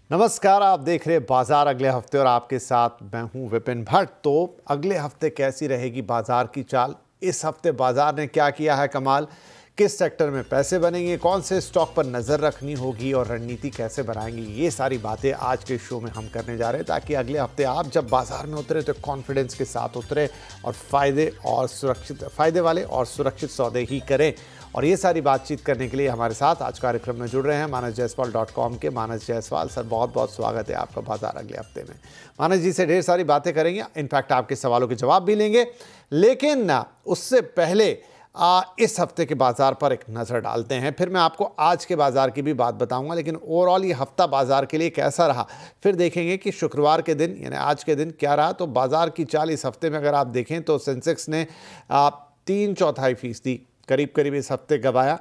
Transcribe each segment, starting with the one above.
नमस्कार, आप देख रहे हैं बाजार अगले हफ्ते और आपके साथ मैं हूं विपिन भट्ट। तो अगले हफ्ते कैसी रहेगी बाजार की चाल, इस हफ्ते बाजार ने क्या किया है कमाल, किस सेक्टर में पैसे बनेंगे, कौन से स्टॉक पर नज़र रखनी होगी और रणनीति कैसे बनाएंगे, ये सारी बातें आज के शो में हम करने जा रहे हैं ताकि अगले हफ्ते आप जब बाजार में उतरे तो कॉन्फिडेंस के साथ उतरे और फ़ायदे वाले और सुरक्षित सौदे ही करें। और ये सारी बातचीत करने के लिए हमारे साथ आज कार्यक्रम में जुड़ रहे हैं manasjaiswal.com के मानस जायसवाल सर। बहुत बहुत स्वागत है आपका बाजार अगले हफ्ते में। मानस जी से ढेर सारी बातें करेंगे, इनफैक्ट आपके सवालों के जवाब भी लेंगे, लेकिन उससे पहले इस हफ्ते के बाजार पर एक नज़र डालते हैं। फिर मैं आपको आज के बाजार की भी बात बताऊंगा, लेकिन ओवरऑल ये हफ्ता बाजार के लिए कैसा रहा फिर देखेंगे कि शुक्रवार के दिन यानी आज के दिन क्या रहा। तो बाजार की चाल इस हफ्ते में अगर आप देखें तो सेंसेक्स ने 3/4% करीब इस हफ्ते गवाया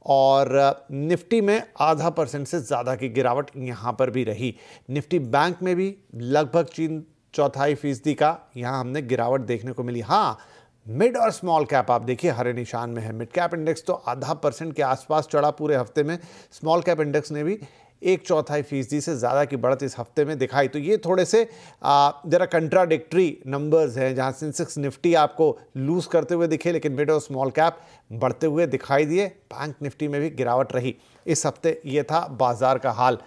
और निफ्टी में 0.5% से ज़्यादा की गिरावट यहाँ पर भी रही। निफ्टी बैंक में भी लगभग 3/4% का यहाँ हमने गिरावट देखने को मिली। हाँ, मिड और स्मॉल कैप आप देखिए हरे निशान में है। मिड कैप इंडेक्स तो 0.5% के आसपास चढ़ा पूरे हफ्ते में। स्मॉल कैप इंडेक्स ने भी 1/4% से ज़्यादा की बढ़त इस हफ्ते में दिखाई। तो ये थोड़े से जरा कंट्राडिक्टरी नंबर्स हैं, जहां सेंसेक्स निफ्टी आपको लूज करते हुए दिखे लेकिन मिड और स्मॉल कैप बढ़ते हुए दिखाई दिए। बैंक निफ्टी में भी गिरावट रही इस हफ्ते। ये था बाजार का हाल।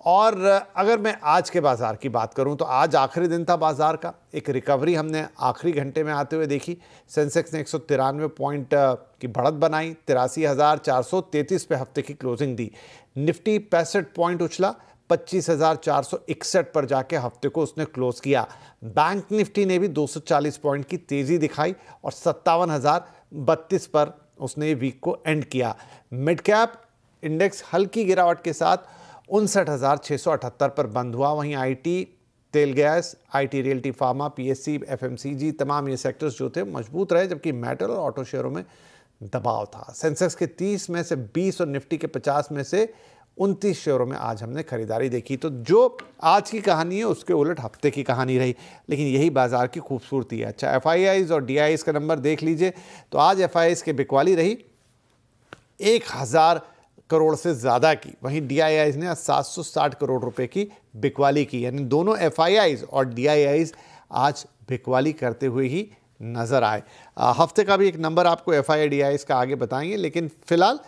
और अगर मैं आज के बाजार की बात करूं तो आज आखिरी दिन था बाजार का। एक रिकवरी हमने आखिरी घंटे में आते हुए देखी। सेंसेक्स ने 193 पॉइंट की बढ़त बनाई, 83,433 पे हफ्ते की क्लोजिंग दी। निफ्टी 65 पॉइंट उछला, 25,461 पर जाके हफ्ते को उसने क्लोज किया। बैंक निफ्टी ने भी 240 पॉइंट की तेजी दिखाई और 57,032 पर उसने वीक को एंड किया। मिड कैप इंडेक्स हल्की गिरावट के साथ 59,678 पर बंद हुआ। वहीं आईटी, तेल gas, IT realty, pharma, PSC, FMCG, तमाम ये सेक्टर्स जो थे मजबूत रहे, जबकि मेटल और ऑटो शेयरों में दबाव था। सेंसेक्स के 30 में से 20 और निफ्टी के 50 में से 29 शेयरों में आज हमने खरीदारी देखी। तो जो आज की कहानी है उसके उलट हफ्ते की कहानी रही, लेकिन यही बाजार की खूबसूरती है। अच्छा, एफआईआईज और डीआईआईज का नंबर देख लीजिए। तो आज एफआईआईज की बिकवाली रही 1,000 करोड़ से ज़्यादा की। वहीं डीआईआईज ने 760 करोड़ रुपए की बिकवाली की। यानी दोनों एफआईआईज और डीआईआईज आज बिकवाली करते हुए ही नज़र आए। हफ्ते का भी एक नंबर आपको एफआईआई डीआईआईज का आगे बताएंगे, लेकिन फिलहाल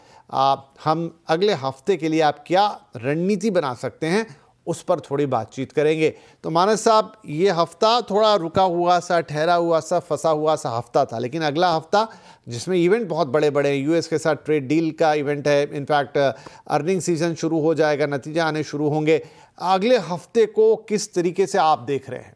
हम अगले हफ्ते के लिए आप क्या रणनीति बना सकते हैं उस पर थोड़ी बातचीत करेंगे। तो मानस साहब, ये हफ्ता थोड़ा रुका हुआ सा, ठहरा हुआ सा, फंसा हुआ सा हफ्ता था, लेकिन अगला हफ्ता जिसमें इवेंट बहुत बड़े बड़े हैं, यूएस के साथ ट्रेड डील का इवेंट है, इनफैक्ट अर्निंग सीजन शुरू हो जाएगा, नतीजे आने शुरू होंगे। अगले हफ्ते को किस तरीके से आप देख रहे हैं?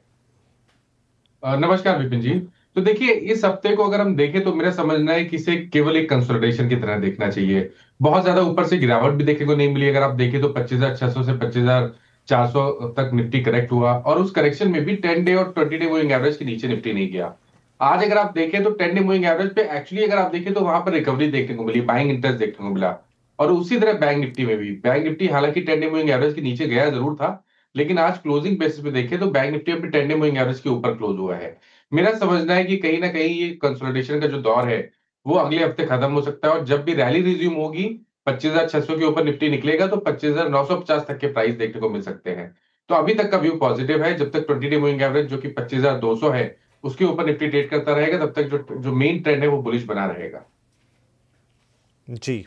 नमस्कार विपिन जी। तो देखिए, इस हफ्ते को अगर हम देखें तो मेरा समझना है कि इसे केवल एक कंसोलिडेशन की तरह देखना चाहिए। बहुत ज्यादा ऊपर से गिरावट भी देखने को नहीं मिली। अगर आप देखें तो 25,600 से 25,400 तक निफ्टी करेक्ट हुआ और उस करेक्शन में भी 10 डे और 20 डे मूविंग एवरेज के नीचे निफ्टी नहीं गया। आज अगर आप देखें तो 10 डे मूविंग एवरेज पे एक्चुअली अगर आप देखें तो वहां पर रिकवरी देखने को मिली, बाइंग इंटरेस्ट देखने को मिला। और उसी तरह बैंक निफ्टी में भी, बैंक निफ्टी हालांकि 10 डे मूविंग एवरेज के नीचे गया जरूर था, लेकिन आज क्लोजिंग बेसिस पे देखें तो बैंक निफ्टी अपने 10 डे मूविंग एवरेज के ऊपर क्लोज हुआ है। मेरा समझना है कि कहीं ना कहीं ये कंसोलिडेशन का जो दौर है वो अगले हफ्ते खत्म हो सकता है और जब भी रैली रिज्यूम होगी 25,600 के ऊपर निफ्टी निकलेगा तो 25,950 तक के प्राइस देखने को मिल सकते हैं। तो अभी तक का व्यू पॉजिटिव है। जब तक 20 डे मूविंग एवरेज जो कि 25,200 है उसके ऊपर निफ्टी ट्रेड करता रहेगा तब तक जो मेन ट्रेंड है वो बुलिश बना रहेगा। जी,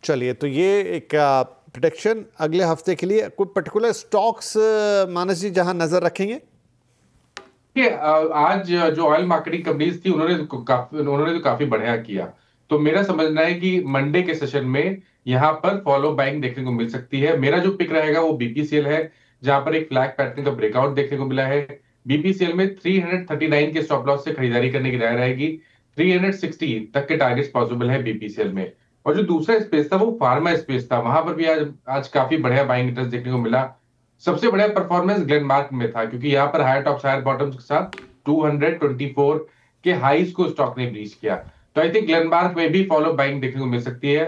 चलिए, तो ये एक प्रेडिक्शन अगले हफ्ते के लिए। कोई पर्टिकुलर स्टॉक्स मानस जी जहां नजर रखेंगे? आज जो ऑयल मार्केटिंग कंपनीज थी उन्होंने तो काफी बढ़िया किया। तो मेरा समझना है कि मंडे के सेशन में यहाँ पर फॉलो बाइंग देखने को मिल सकती है। मेरा जो पिक रहेगा वो बीपीसीएल है, जहां पर एक फ्लैग पैटर्न का ब्रेकआउट देखने को मिला है। बीपीसीएल में 339 के स्टॉप लॉस से खरीदारी करने की राय रहेगी। 360 तक के टारगेट्स पॉसिबल है बीपीसीएल में। और जो दूसरा स्पेस था वो फार्मा स्पेस था, वहां पर भी आज काफी बढ़िया बाइंग इंटरेस्ट देखने को मिला। सबसे बढ़िया परफॉर्मेंस ग्लेनमार्क में था क्योंकि यहाँ पर हायर टॉप्स हायर बॉटम्स के साथ 224 के हाईज को स्टॉक ने ब्रीच किया। तो आई थिंक ग्लेनमार्क में भी फॉलो बाइंग देखने को मिल सकती है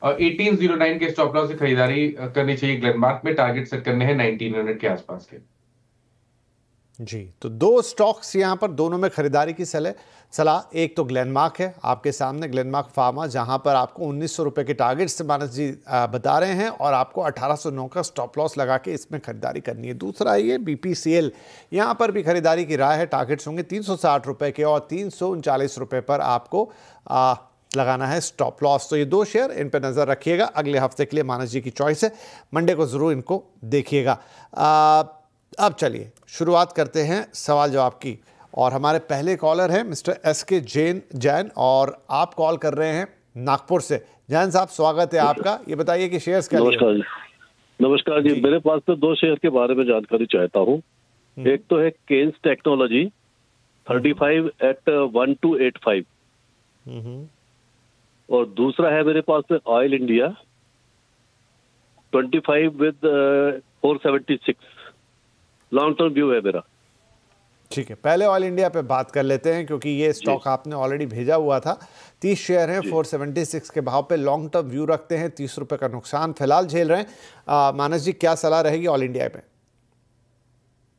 और 1809 के स्टॉप लॉस से खरीदारी करनी चाहिए। ग्लेनमार्क में टारगेट सेट करने हैं 1900 के आसपास के। जी, तो दो स्टॉक्स यहाँ पर, दोनों में खरीदारी की सलाह। एक तो ग्लेनमार्क है आपके सामने, ग्लेनमार्क फार्मा, जहाँ पर आपको 1900 रुपये के टारगेट से मानस जी बता रहे हैं और आपको 1809 का स्टॉप लॉस लगा के इसमें खरीदारी करनी है। दूसरा ये BPCL, यहाँ पर भी खरीदारी की राय है। टारगेट्स होंगे 360 रुपये के और 339 रुपये पर आपको लगाना है स्टॉप लॉस। तो ये दो शेयर, इन पर नज़र रखिएगा। अगले हफ्ते के लिए मानस जी की चॉइस है, मंडे को ज़रूर इनको देखिएगा। अब चलिए शुरुआत करते हैं सवाल जवाब की, और हमारे पहले कॉलर हैं मिस्टर SK जैन, और आप कॉल कर रहे हैं नागपुर से। जैन साहब, स्वागत है आपका। ये बताइए कि शेयर्स क्या लिए? नमस्कार जी। मेरे पास तो दो शेयर के बारे में जानकारी चाहता हूँ। एक तो है केन्स टेक्नोलॉजी 35 at 1285, और दूसरा है मेरे पास oil India 25 with 476। Long term view है मेरा। ठीक है, पहले ऑयल इंडिया पे बात कर लेते हैं, क्योंकि ये स्टॉक आपने ऑलरेडी भेजा हुआ था। 30 शेयर हैं, 476 के भाव पे लॉन्ग टर्म व्यू रखते हैं। 30 रुपए का नुकसान फिलहाल झेल रहे हैं। मानस जी, क्या सलाह रहेगी ऑयल इंडिया पे?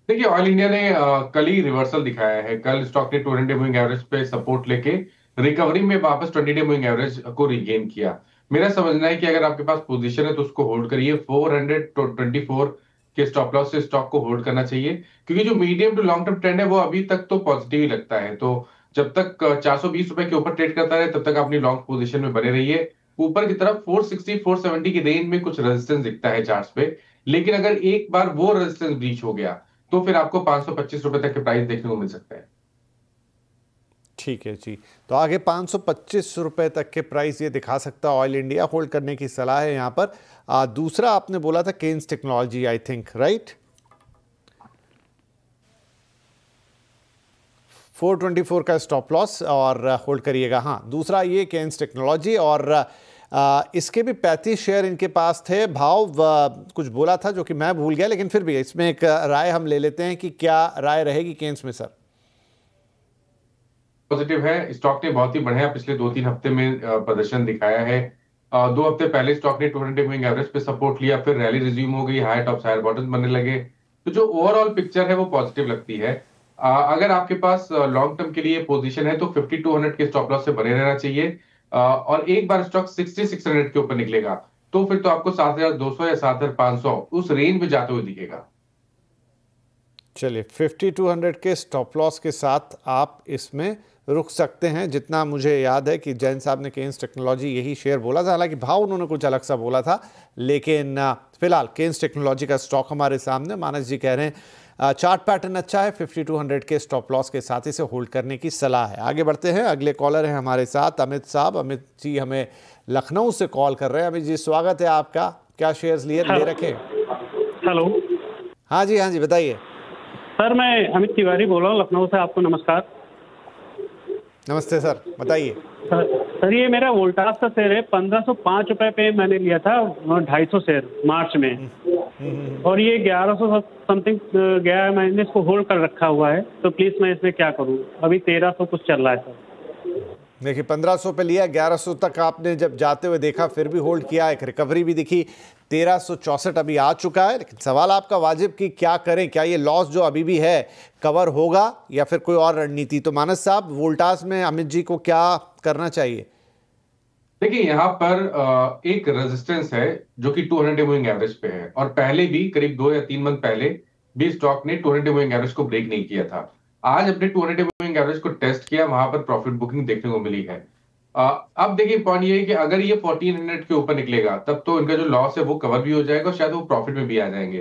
देखिए, ऑयल इंडिया ने कल ही रिवर्सल दिखाया है। कल स्टॉक ने 200 डे मूविंग एवरेज पे सपोर्ट लेके रिकवरी में वापस 20 डे मूविंग एवरेज को रिगेन किया। मेरा समझना है कि अगर आपके पास पोजीशन है तो उसको होल्ड करिए। 424 के स्टॉप लॉस से स्टॉक को होल्ड करना चाहिए, क्योंकि जो medium to long term trend है वो अभी तक तो पॉजिटिव ही लगता है। तो जब तक 420 रुपए के ऊपर ट्रेड करता है तब तक अपनी लॉन्ग पोजीशन में बने रहिए। ऊपर की तरफ 460 470 की रेंज में कुछ रेजिस्टेंस दिखता है चार्ट्स पे, लेकिन अगर एक बार वो रेजिस्टेंस ब्रीच हो गया तो फिर आपको 525 रुपए तक के प्राइस देखने को मिल सकता है। ठीक है जी, तो आगे 525 रुपए तक के प्राइस ये दिखा सकता है ऑयल इंडिया। होल्ड करने की सलाह है यहाँ पर। दूसरा आपने बोला था Kaynes technology, I think, right? 424 का स्टॉप लॉस और होल्ड करिएगा। हाँ, दूसरा ये केन्स टेक्नोलॉजी, और इसके भी 35 शेयर इनके पास थे। भाव कुछ बोला था जो कि मैं भूल गया, लेकिन फिर भी इसमें एक राय हम ले लेते हैं कि क्या राय रहेगी केन्स में सर? पॉजिटिव है। स्टॉक ने बहुत ही बढ़िया पिछले 2-3 हफ्ते में प्रदर्शन दिखाया है। 2 हफ्ते पहले स्टॉक ने 200 डे मूविंग एवरेज पे सपोर्ट लिया, फिर रैली रिज्यूम हो गई, हाई टॉप्स हायर बॉटम्स बनने लगे। तो जो ओवरऑल पिक्चर है वो पॉजिटिव लगती है। अगर आपके पास लॉन्ग टर्म के लिए पोजीशन है तो 5200 के स्टॉप लॉस से बने रहना चाहिए। और एक बार स्टॉक 6600 के ऊपर निकलेगा तो फिर तो आपको 7200 या 7500 उस रेंज में जाते हुए दिखेगा। चलिए, 5200 के स्टॉप लॉस के साथ आप इसमें रुक सकते हैं। जितना मुझे याद है कि जैन साहब ने केन्स टेक्नोलॉजी यही शेयर बोला था, हालांकि भाव उन्होंने कुछ अलग सा बोला था, लेकिन फिलहाल केन्स टेक्नोलॉजी का स्टॉक हमारे सामने। मानस जी कह रहे हैं चार्ट पैटर्न अच्छा है, 5200 के स्टॉप लॉस के साथ इसे होल्ड करने की सलाह है। आगे बढ़ते हैं, अगले कॉलर हैं हमारे साथ अमित साहब। अमित जी हमें लखनऊ से कॉल कर रहे हैं। अमित जी, स्वागत है आपका। क्या शेयर्स ले रखे? हेलो। हाँ जी, बताइए सर, मैं अमित तिवारी बोल रहा हूँ लखनऊ से। आपको नमस्कार। नमस्ते सर, बताइए। सर, ये मेरा वोल्टास का शेयर है। 1505 रुपए पे मैंने लिया था 250 शेयर मार्च में, और ये 1100 समथिंग गया है। मैंने इसको होल्ड कर रखा हुआ है, तो प्लीज मैं इसमें क्या करूं? अभी 1300 कुछ चल रहा है सर। देखिए, 1500 पे लिया, 1100 तक आपने जब जाते हुए देखा फिर भी होल्ड किया, एक रिकवरी भी दिखी। 1364 अभी आ चुका है, लेकिन सवाल आपका वाजिब कि क्या करें, क्या ये लॉस जो अभी भी है कवर होगा या फिर कोई और रणनीति? तो मानस साहब, वोल्टास में अमित जी को क्या करना चाहिए? देखिए, यहाँ पर एक रेजिस्टेंस है जो कि 200 डे मूविंग एवरेज पे है, और पहले भी करीब 2 या 3 मंथ पहले भी स्टॉक ने 200 डे मूविंग एवरेज को ब्रेक नहीं किया था। आज अपने 200 डे मूविंग एवरेज को टेस्ट किया, वहां पर प्रॉफिट बुकिंग देखने को मिली है। अब देखिए, पॉइंट ये है कि अगर ये 1400 के ऊपर निकलेगा तब तो इनका जो लॉस है वो कवर भी हो जाएगा, और शायद वो प्रॉफिट में भी आ जाएंगे।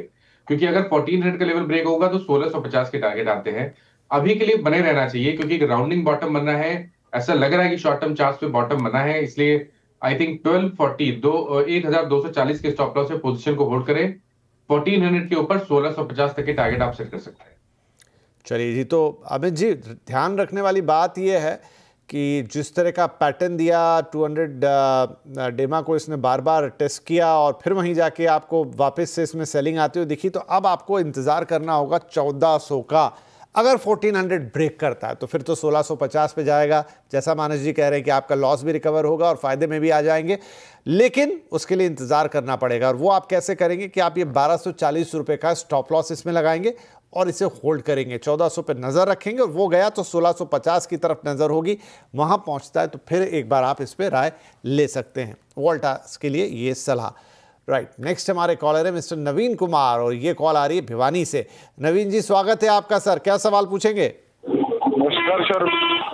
क्योंकि अगर 1400 का लेवल ब्रेक होगा तो 1650 के टारगेट आते हैं। अभी के लिए बने रहना चाहिए, क्योंकि एक राउंडिंग बॉटम बनना है। ऐसा लग रहा है कि शॉर्ट टर्म चार्ट पे बॉटम बना है, इसलिए आई थिंक 1240 के स्टॉप लॉस से पोजीशन को होल्ड करें। 1400 के ऊपर 1650 तक के टारगेट आप सेट कर सकते हैं। चलिए जी, तो अमित जी, ध्यान रखने वाली बात यह है कि जिस तरह का पैटर्न दिया 200 डेमा को इसने बार बार टेस्ट किया और फिर वहीं जाके आपको वापस से इसमें सेलिंग आती हुई दिखी, तो अब आपको इंतज़ार करना होगा 1400 का। अगर 1400 ब्रेक करता है तो फिर तो 1650 पे जाएगा। जैसा मानस जी कह रहे हैं कि आपका लॉस भी रिकवर होगा और फायदे में भी आ जाएंगे, लेकिन उसके लिए इंतजार करना पड़ेगा। और वो आप कैसे करेंगे कि आप ये 1240 रुपए का स्टॉप लॉस इसमें लगाएंगे और इसे होल्ड करेंगे, 1400 पे नज़र रखेंगे और वो गया तो 1650 की तरफ नज़र होगी, वहाँ पहुँचता है तो फिर एक बार आप इस पर राय ले सकते हैं। वोल्टास के लिए ये सलाह। राइट, नेक्स्ट हमारे कॉलर है मिस्टर नवीन कुमार और ये कॉल आ रही है भिवानी से। नवीन जी स्वागत है आपका सर, क्या सवाल पूछेंगे? नमस्कार सर,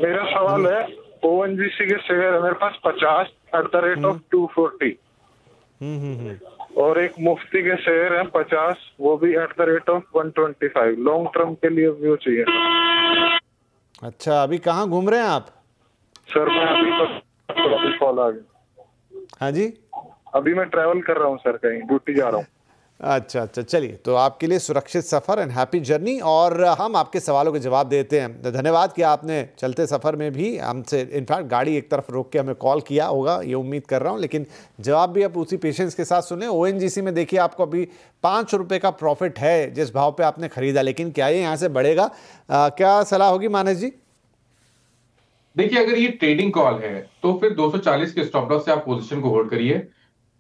मेरा सवाल है ओएनजीसी के शेयर है मेरे पास 50 एट द रेट ऑफ 240 और एक मुफ्ती के शेयर है 50, वो भी at the rate of 125। Long term के लिए व्यू चाहिए। अच्छा, अभी कहाँ घूम रहे हैं आप? सर मैं अभी कॉल आ गया। हाँ जी, अभी मैं ट्रैवल कर रहा हूँ सर, कहीं ड्यूटी जा रहा हूँ। अच्छा, चलिए, तो आपके लिए सुरक्षित सफ़र एंड हैप्पी जर्नी। और हम आपके सवालों के जवाब देते हैं। धन्यवाद कि आपने चलते सफ़र में भी हमसे, इनफैक्ट गाड़ी एक तरफ रोक के हमें कॉल किया होगा, ये उम्मीद कर रहा हूँ, लेकिन जवाब भी आप उसी पेशेंस के साथ सुने। ओएनजीसी में देखिए आपको अभी 5 रुपये का प्रॉफिट है जिस भाव पर आपने ख़रीदा, लेकिन क्या ये यहाँ से बढ़ेगा? क्या सलाह होगी मानस जी? देखिए, अगर ये ट्रेडिंग कॉल है तो फिर 240 के स्टॉप लॉस से आप पोजीशन को होल्ड करिए।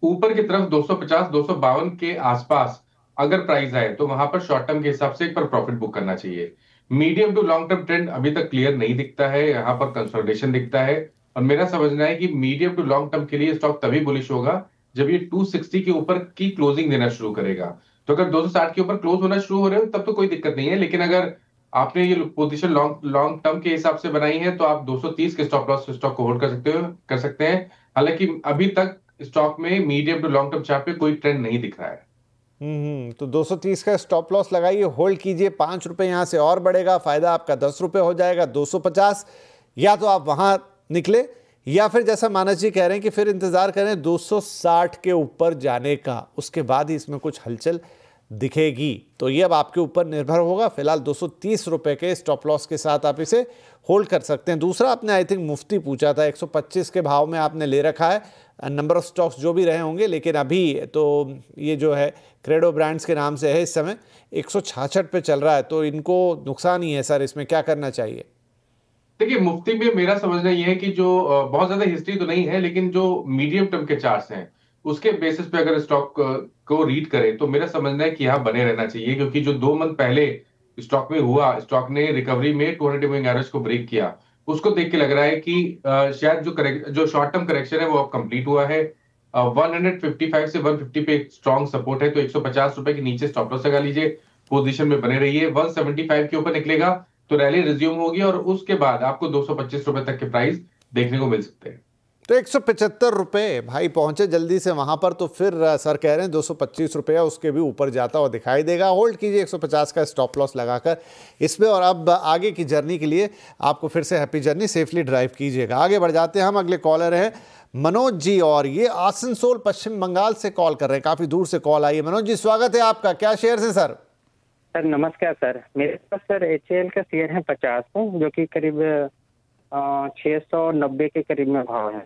ऊपर की तरफ 250 252 के आसपास अगर प्राइस आए तो वहां पर शॉर्ट टर्म के हिसाब से एक पर प्रॉफिट बुक करना चाहिए। Medium to long term trend अभी तक क्लियर नहीं दिखता है, यहाँ पर कंसोलिडेशन दिखता है और मेरा समझना है कि मीडियम टू लॉन्ग टर्म के लिए स्टॉक तभी बुलिश होगा जब ये 260 के ऊपर की क्लोजिंग देना शुरू करेगा। तो अगर 260 के ऊपर क्लोज होना शुरू हो रहे हो तब तो कोई दिक्कत नहीं है, लेकिन अगर आपने ये पोजीशन लॉन्ग टर्म के हिसाब से बनाई है तो आप 230 के स्टॉप लॉस स्टॉक को होल्ड कर सकते हैं। हालांकि अभी तक स्टॉक में medium to long term chart पे कोई ट्रेंड नहीं दिख रहा है। तो 230 का स्टॉप लॉस लगाइए, होल्ड कीजिए। 5 रुपए यहाँ से और बढ़ेगा, फायदा आपका 10 रुपए हो जाएगा। 250 या तो आप वहां निकले, या फिर जैसा मानस जी कह रहे हैं कि फिर इंतजार करें 260 के ऊपर जाने का, उसके बाद ही इसमें कुछ हलचल दिखेगी। तो ये अब आपके ऊपर निर्भर होगा। फिलहाल 230 रुपए के स्टॉप लॉस के साथ आप इसे होल्ड कर सकते हैं। दूसरा आपने आई थिंक मुफ्ती पूछा था, 125 के भाव में आपने ले रखा है। नंबर ऑफ स्टॉक्स जो भी रहे होंगे, लेकिन अभी तो ये जो है क्रेडो ब्रांड्स के नाम से है, इस समय 166 पे चल रहा है, तो इनको नुकसान ही है सर, इसमें क्या करना चाहिए? देखिए, मुफ्ती में मेरा समझना यह है कि जो बहुत ज्यादा हिस्ट्री तो नहीं है, लेकिन जो मीडियम टर्म के चार्ट्स हैं उसके बेसिस पे अगर स्टॉक को रीड करें तो मेरा समझना है कि यहाँ बने रहना चाहिए, क्योंकि जो 2 मंथ पहले स्टॉक में हुआ, स्टॉक ने रिकवरी में 200 मूविंग एवरेज को ब्रेक किया, उसको देख के लग रहा है कि शायद जो शॉर्ट टर्म करेक्शन है वो अब कंप्लीट हुआ है। 155 से 150 पे स्ट्रॉन्ग सपोर्ट है, तो 150 रुपए के नीचे स्टॉप लॉस लगा लीजिए, पोजीशन में बने रहिए। 175 के ऊपर निकलेगा तो रैली रिज्यूम होगी और उसके बाद आपको 225 रुपए तक के प्राइस देखने को मिल सकते हैं। तो 175 रुपये भाई पहुंचे जल्दी से वहां पर, तो फिर सर कह रहे हैं 225 रुपया उसके भी ऊपर जाता हुआ दिखाई देगा। होल्ड कीजिए 150 का स्टॉप लॉस लगाकर इसमें, और अब आगे की जर्नी के लिए आपको फिर से हैप्पी जर्नी, सेफली ड्राइव कीजिएगा। आगे बढ़ जाते हैं हम, अगले कॉलर हैं मनोज जी और ये आसनसोल पश्चिम बंगाल से कॉल कर रहे हैं, काफ़ी दूर से कॉल आई है। मनोज जी स्वागत है आपका, क्या शेयर है सर? सर नमस्कार सर, मेरे पास सर HAL का शेयर है 50 जो कि करीब 690 के करीब में भाव है।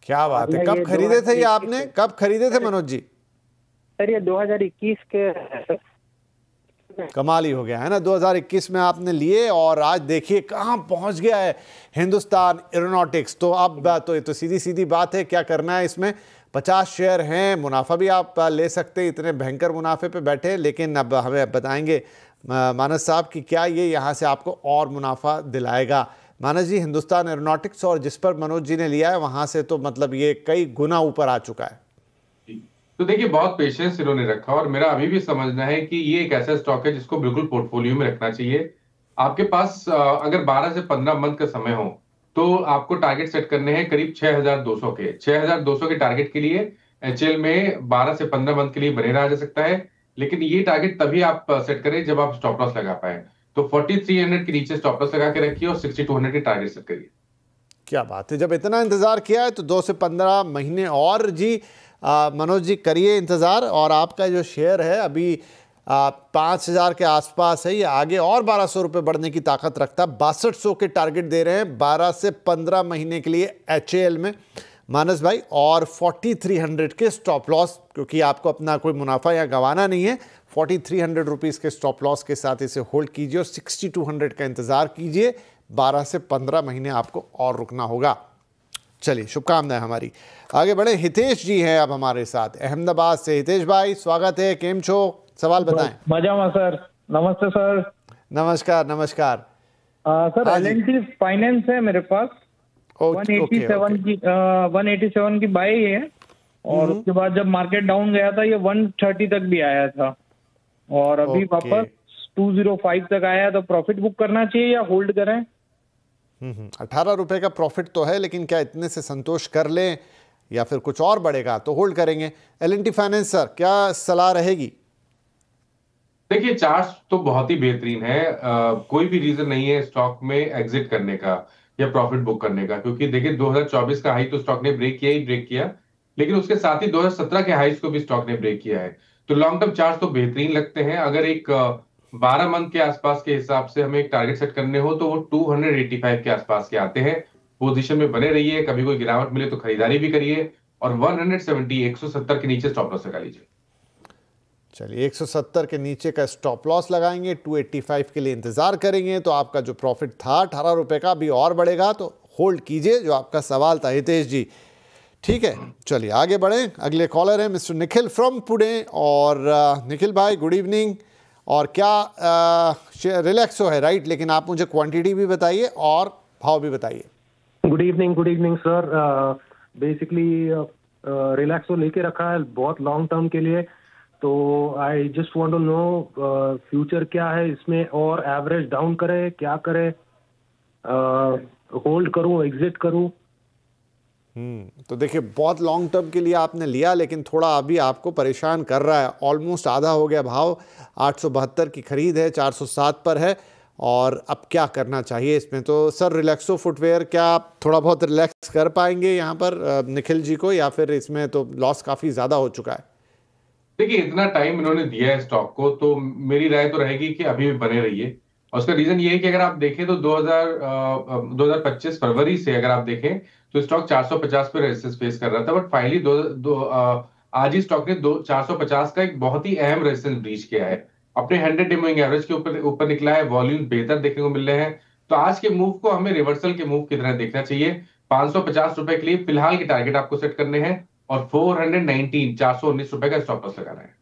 क्या बात है, कब खरीदे थे ये आपने, कब खरीदे थे मनोज जी? सर ये 2021 के। कमाल ही हो गया है ना, 2021 में आपने लिए और आज देखिए कहाँ पहुंच गया है हिंदुस्तान एरोनॉटिक्स। तो अब तो ये तो सीधी सीधी बात है, क्या करना है इसमें? 50 शेयर हैं, मुनाफा भी आप ले सकते हैं, इतने भयंकर मुनाफे पे बैठे। लेकिन अब हमें बताएंगे मानस साहब कि क्या ये यहाँ से आपको और मुनाफा दिलाएगा। मानस जी, हिंदुस्तान एरोनॉटिक्स और जिस पर मनोज जी ने लिया है वहाँ से तो मतलब ये कई गुना ऊपर आ चुका है। तो देखिए, बहुत पेशेंस इन्होंने रखा और मेरा अभी भी समझना है कि ये एक ऐसा स्टॉक है जिसको बिल्कुल पोर्टफोलियो में रखना चाहिए। आपके पास अगर 12 से 15 मंथ का समय हो तो आपको टारगेट सेट करने हैं करीब 6200 के। 6200 के टारगेट के लिए HAL में 12 से 15 मंथ के लिए बने रहा जा सकता है, लेकिन ये टारगेट तभी आप सेट करें जब आप स्टॉप लॉस लगा पाए। तो 4300 के नीचे स्टॉप लॉस लगा के रखिए और 6200 के टारगेट सेट करिए। क्या बात है, जब इतना इंतजार किया है तो 2 से 15 महीने और जी मनोज जी करिए इंतज़ार। और आपका जो शेयर है अभी 5000 के आसपास है, ये आगे और 1200 रुपये बढ़ने की ताकत रखता है। 6200 के टारगेट दे रहे हैं 12 से 15 महीने के लिए HAL में। मानस भाई, और 4300 के स्टॉप लॉस, क्योंकि आपको अपना कोई मुनाफा या गंवाना नहीं है। 4300 रुपीज़ के स्टॉप लॉस के साथ इसे होल्ड कीजिए और 6200 का इंतज़ार कीजिए। 12 से 15 महीने आपको और रुकना होगा। चलिए, शुभकामनाएं हमारी। आगे बढ़े, हितेश जी हैं अब हमारे साथ अहमदाबाद से। हितेश भाई, स्वागत है, केम छो, सवाल बताएं। मजा में सर, नमस्ते सर। नमस्कार नमस्कार। सर L&T फाइनेंस है मेरे पास, 187 की बाई है, और उसके बाद जब मार्केट डाउन गया था ये 130 तक भी आया था, और अभी वापस 205 तक आया, तो प्रॉफिट बुक करना चाहिए या होल्ड करें? 18 रुपए का प्रॉफिट तो है, लेकिन क्या इतने से संतोष कर लें या फिर कुछ और बढ़ेगा तो होल्ड करेंगे? L&T फाइनेंस सर, क्या सलाह रहेगी? देखिए, चार्ट तो बहुत ही बेहतरीन है। कोई भी रीजन नहीं है स्टॉक में एग्जिट करने का या प्रॉफिट बुक करने का, क्योंकि देखिए 2024 का हाई तो स्टॉक ने ब्रेक किया, लेकिन उसके साथ ही 2017 के हाईस को भी स्टॉक ने ब्रेक किया है। तो लॉन्ग टर्म चार्ट तो बेहतरीन लगते हैं। अगर एक 12 मंथ के आसपास के हिसाब से हमें एक टारगेट सेट करने हो तो वो 285 के आसपास के आते हैं। पोजीशन में बने रहिए, कभी कोई गिरावट मिले तो खरीदारी भी करिए, और 170 के नीचे स्टॉप लॉस लगा लीजिए। चलिए, 170 के नीचे का स्टॉप लॉस लगाएंगे, 285 के लिए इंतजार करेंगे, तो आपका जो प्रॉफिट था 18 रुपए का भी और बढ़ेगा, तो होल्ड कीजिए, जो आपका सवाल था हितेश जी। ठीक है, चलिए आगे बढ़ें। अगले कॉलर हैं मिस्टर निखिल फ्रॉम पुणे। और निखिल भाई, गुड इवनिंग। और क्या रिलैक्सो है, राइट? लेकिन आप मुझे क्वांटिटी भी बताइए और भाव भी बताइए। Good evening sir. Basically Relaxo लेके रखा है बहुत लॉन्ग टर्म के लिए, तो I just want to know future क्या है इसमें, और एवरेज डाउन करे, क्या करे, होल्ड करूं, एग्जिट करूं? तो देखिए, बहुत लॉन्ग टर्म के लिए आपने लिया, लेकिन थोड़ा अभी आपको परेशान कर रहा है। ऑलमोस्ट आधा हो गया भाव, 872 की खरीद है, 407 पर है, और अब क्या करना चाहिए इसमें? तो सर, रिलैक्सो फुटवेयर, क्या आप थोड़ा बहुत रिलैक्स कर पाएंगे यहाँ पर निखिल जी को, या फिर इसमें तो लॉस काफ़ी ज़्यादा हो चुका है? देखिए, इतना टाइम इन्होंने दिया है स्टॉक को, तो मेरी राय तो रहेगी कि अभी भी बने रहिए। और उसका रीजन ये है कि अगर आप देखें तो 2025 फरवरी से अगर आप देखें तो स्टॉक 450 पे रेजिस्टेंस फेस कर रहा था, बट फाइनली आज ही स्टॉक ने 450 का एक बहुत ही अहम रेजिस्टेंस ब्रीच किया है, अपने 100 डे मूविंग एवरेज के ऊपर निकला है। वॉल्यूम बेहतर देखने को मिल रहे हैं, तो आज के मूव को हमें रिवर्सल के मूव की तरह देखना चाहिए। 550 रुपए के लिए फिलहाल के टारगेट आपको सेट करने हैं, और 419 रुपए का स्टॉप लॉस लगाना है।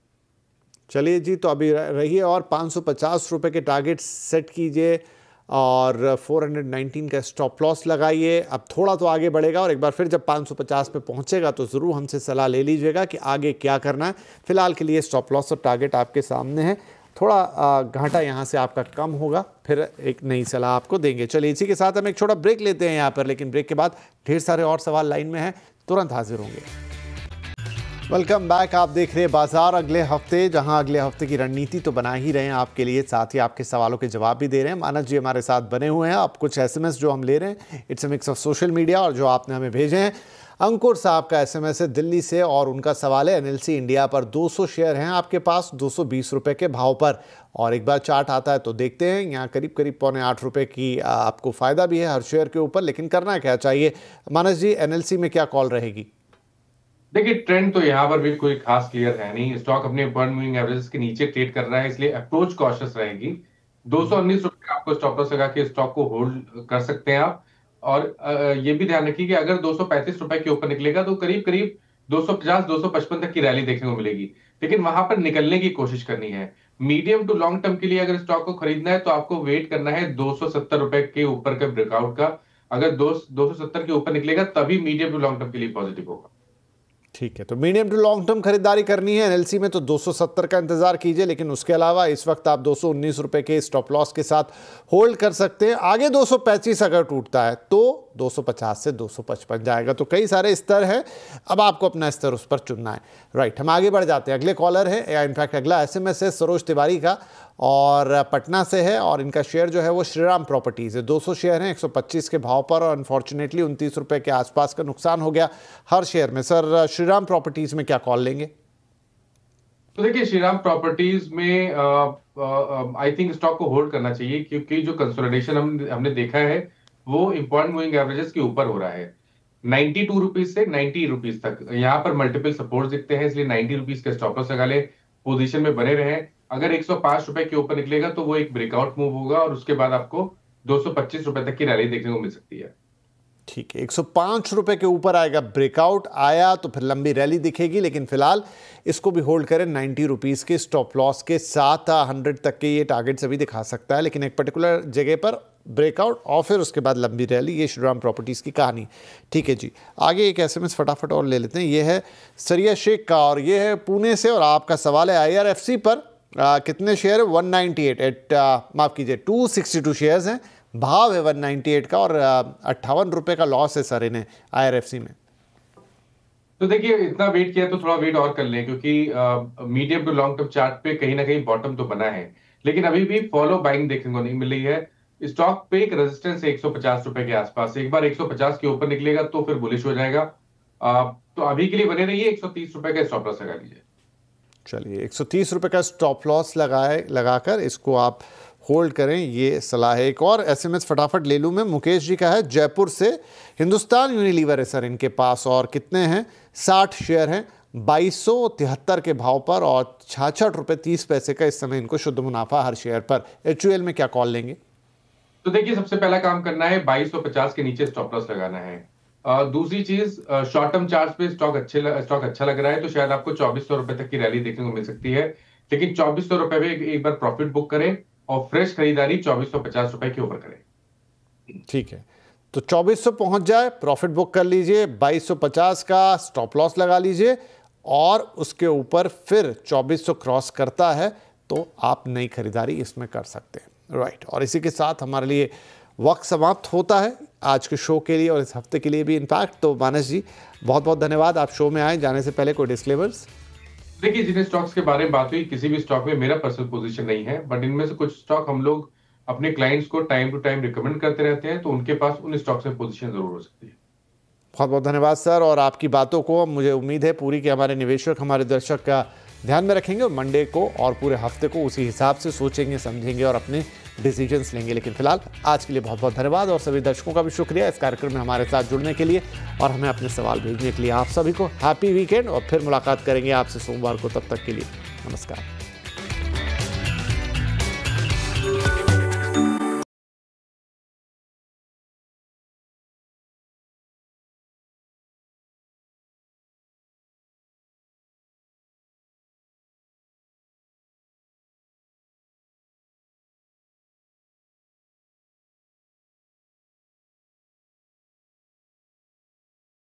चलिए जी, तो अभी रहिए और 550 रुपए के टारगेट सेट कीजिए और 419 का स्टॉप लॉस लगाइए। अब थोड़ा तो आगे बढ़ेगा, और एक बार फिर जब 550 पे पहुंचेगा तो ज़रूर हमसे सलाह ले लीजिएगा कि आगे क्या करना है। फिलहाल के लिए स्टॉप लॉस और टारगेट आपके सामने है। थोड़ा घाटा यहाँ से आपका कम होगा, फिर एक नई सलाह आपको देंगे। चलिए, इसी के साथ हम एक छोटा ब्रेक लेते हैं यहाँ पर, लेकिन ब्रेक के बाद ढेर सारे और सवाल लाइन में हैं, तुरंत हाजिर होंगे। Welcome back. आप देख रहे हैं बाजार अगले हफ्ते, जहां अगले हफ्ते की रणनीति तो बना ही रहे हैं आपके लिए, साथ ही आपके सवालों के जवाब भी दे रहे हैं। मानस जी हमारे साथ बने हुए हैं। अब कुछ एसएमएस जो हम ले रहे हैं, it's a mix of social media और जो आपने हमें भेजे हैं। अंकुर साहब का एसएमएस है दिल्ली से, और उनका सवाल है एनएलसी इंडिया पर 200 शेयर हैं आपके पास 220 रुपये के भाव पर, और एक बार चार्ट आता है तो देखते हैं। यहाँ करीब करीब 7.25 रुपये की आपको फ़ायदा भी है हर शेयर के ऊपर, लेकिन करना क्या चाहिए? मानस जी, एनएलसी में क्या कॉल रहेगी? देखिए, ट्रेंड तो यहाँ पर भी कोई खास क्लियर है नहीं। स्टॉक अपने अपर मूविंग एवरेज के नीचे ट्रेड कर रहा है, इसलिए अप्रोच कॉशियस रहेगी। 219 रुपए आपको स्टॉप लॉस लगा के स्टॉक को होल्ड कर सकते हैं आप। और ये भी ध्यान रखिए कि अगर 235 रुपए के ऊपर निकलेगा तो करीब करीब 250-255 तक की रैली देखने को मिलेगी, लेकिन वहां पर निकलने की कोशिश करनी है। मीडियम टू लॉन्ग टर्म के लिए अगर स्टॉक को खरीदना है तो आपको वेट करना है 270 रुपए के ऊपर का ब्रेकआउट का। अगर 270 के ऊपर निकलेगा तभी मीडियम टू लॉन्ग टर्म के लिए पॉजिटिव होगा। ठीक है, तो मीडियम टू लॉन्ग टर्म खरीदारी करनी है एनएलसी में तो 270 का इंतजार कीजिए, लेकिन उसके अलावा इस वक्त आप 219 रुपए के स्टॉप लॉस के साथ होल्ड कर सकते हैं। आगे 235 अगर टूटता है तो 250 से 255 जाएगा। तो कई सारे स्तर हैं, अब आपको अपना स्तर उस पर चुनना है। राइट, हम आगे बढ़ जाते हैं। अगले कॉलर है, या इनफैक्ट अगला एसएमएस है सरोज तिवारी का, और पटना से है, और इनका शेयर जो है वो श्रीराम प्रॉपर्टीज़ है। 200 शेयर हैं 125 के भाव पर, और अनफॉर्चुनेटली 29 रुपये के आसपास का नुकसान हो गया हर शेयर में। सर, श्रीराम प्रॉपर्टीज़ में क्या कॉल लेंगे? तो देखिए, श्रीराम प्रॉपर्टीज में आई थिंक स्टॉक को होल्ड करना चाहिए, क्योंकि जो कंसोलिडेशन हमने देखा है वो इंपॉर्टेंट मूविंग एवरेजेस के ऊपर हो रहा है। 92 रुपीज से 90 रुपीज तक यहाँ पर मल्टीपल सपोर्ट दिखते हैं, इसलिए 90 रुपीज के स्टॉप लॉस लगा ले, पोजीशन में बने रहे। अगर 105 रुपए के ऊपर निकलेगा तो वो एक ब्रेकआउट मूव होगा और उसके बाद आपको 225 रुपए तक की रैली देखने को मिल सकती है। ठीक है, 105 रुपए के ऊपर आएगा, ब्रेकआउट आया तो फिर लंबी रैली दिखेगी, लेकिन फिलहाल इसको भी होल्ड करें 90 रुपीज़ के स्टॉप लॉस के साथ। 100 तक के ये टारगेट्स अभी दिखा सकता है, लेकिन एक पर्टिकुलर जगह पर ब्रेकआउट और फिर उसके बाद लंबी रैली। ये श्रीराम प्रॉपर्टीज़ की कहानी। ठीक है जी, आगे एक एसएमएस फटाफट और ले लेते हैं। ये है सरिया शेख का और ये है पुणे से, और आपका सवाल है IRFC पर कितने शेयर है? 198 माफ़ कीजिए 262 शेयर्स हैं, भाव है 198 का और 58 रुपए का लॉस है सर इन्हें IRFC में। तो देखिए इतना वेट किया तो थोड़ा वेट और कर लें, क्योंकि medium to long term chart पे कहीं ना कहीं बॉटम तो बना है, लेकिन अभी भी फॉलो बाइंग देखने को नहीं मिल रही है। स्टॉक पे एक रेजिस्टेंस है 150 रुपए के आसपास, एक बार 150 के ऊपर निकलेगा तो फिर बुलिश हो जाएगा। तो अभी के लिए बने रहिए, 130 रुपए का स्टॉप लॉस लगा लीजिए। चलिए 130 रुपए का स्टॉप लॉस लगाकर इसको आप होल्ड करें, ये सलाह है। एक और एसएमएस फटाफट ले लूँ मैं, मुकेश जी का है जयपुर से। हिंदुस्तान यूनिलीवर है सर इनके पास, और कितने हैं? 60 शेयर हैं, 2273 के भाव पर और 66 रुपये 30 पैसे का इस समय इनको शुद्ध मुनाफा हर शेयर पर। HUL में क्या कॉल लेंगे? तो देखिए सबसे पहला काम करना है 2250 के नीचे स्टॉप लॉस लगाना है। दूसरी चीज, शॉर्ट टर्म चार्ट पे स्टॉक अच्छा लग रहा है तो शायद आपको 2400 रुपए तक की रैली देखने को मिल सकती है, लेकिन 2400 रुपए में एक बार प्रॉफिट बुक करें और फ्रेश खरीदारी 2450 रुपए के ऊपर करें। ठीक है, तो 2400 पहुंच जाए, प्रॉफिट बुक कर लीजिए, 2250 का स्टॉप लॉस लगा लीजिए और उसके ऊपर फिर 2400 क्रॉस करता है तो आप नई खरीदारी इसमें कर सकते हैं। राइट, और इसी के साथ हमारे लिए वक्त समाप्त होता है आज के शो के लिए और इस हफ्ते के लिए भी इनफैक्ट। तो मानस जी बहुत बहुत धन्यवाद, आप शो में आए। जाने से पहले कोई डिस्क्लेमर्स? देखिए जिन स्टॉक्स के बारे में बात हुई, किसी भी स्टॉक में मेरा पर्सनल पोजीशन नहीं है, बट इनमें से कुछ स्टॉक हम लोग अपने क्लाइंट्स को टाइम टू टाइम रिकमेंड करते रहते हैं, तो उनके पास उन स्टॉक्स में पोजीशन जरूर हो सकती है। बहुत बहुत धन्यवाद सर, और आपकी बातों को मुझे उम्मीद है पूरी कि हमारे निवेशक हमारे दर्शक का ध्यान में रखेंगे और मंडे को और पूरे हफ्ते को उसी हिसाब से सोचेंगे, समझेंगे और अपने डिसीजंस लेंगे। लेकिन फिलहाल आज के लिए बहुत बहुत धन्यवाद और सभी दर्शकों का भी शुक्रिया इस कार्यक्रम में हमारे साथ जुड़ने के लिए और हमें अपने सवाल भेजने के लिए। आप सभी को हैप्पी वीकेंड और फिर मुलाकात करेंगे आपसे सोमवार को। तब तक के लिए नमस्कार।